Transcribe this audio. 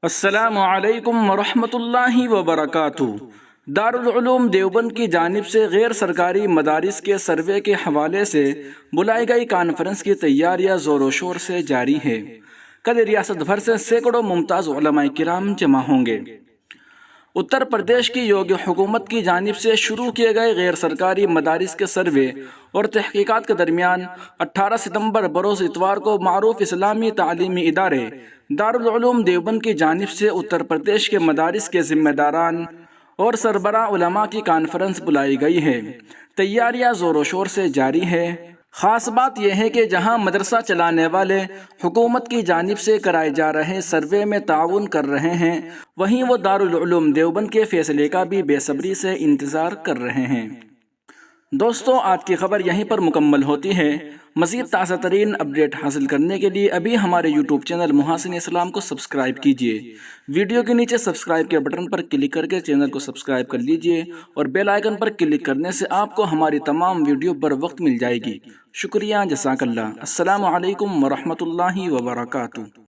السلام علیکم ورحمۃ اللہ وبرکاتہ۔ دارالعلوم دیوبند کی جانب سے غیر سرکاری مدارس کے سروے کے حوالے سے بلائی گئی کانفرنس کی تیاریاں زور و شور سے جاری ہے۔ کل ریاست بھر سے سینکڑوں ممتاز علماء کرام جمع ہوں گے۔ اتر پردیش کی یوگی حکومت کی جانب سے شروع کیے گئے غیر سرکاری مدارس کے سروے اور تحقیقات کے درمیان 18 ستمبر بروز اتوار کو معروف اسلامی تعلیمی ادارے دارالعلوم دیوبند کی جانب سے اتر پردیش کے مدارس کے ذمہ داران اور سربراہ علماء کی کانفرنس بلائی گئی ہے۔ تیاریاں زور و شور سے جاری ہے۔ خاص بات یہ ہے کہ جہاں مدرسہ چلانے والے حکومت کی جانب سے کرائے جا رہے سروے میں تعاون کر رہے ہیں، وہیں وہ دارالعلوم دیوبند کے فیصلے کا بھی بے صبری سے انتظار کر رہے ہیں۔ دوستو، آج کی خبر یہیں پر مکمل ہوتی ہے۔ مزید تازہ ترین اپڈیٹ حاصل کرنے کے لیے ابھی ہمارے یوٹیوب چینل محاسن اسلام کو سبسکرائب کیجیے۔ ویڈیو کے نیچے سبسکرائب کے بٹن پر کلک کر کے چینل کو سبسکرائب کر لیجیے اور بیل آئیکن پر کلک کرنے سے آپ کو ہماری تمام ویڈیو بر وقت مل جائے گی۔ شکریہ، جزاک اللہ۔ السلام علیکم ورحمۃ اللہ وبرکاتہ۔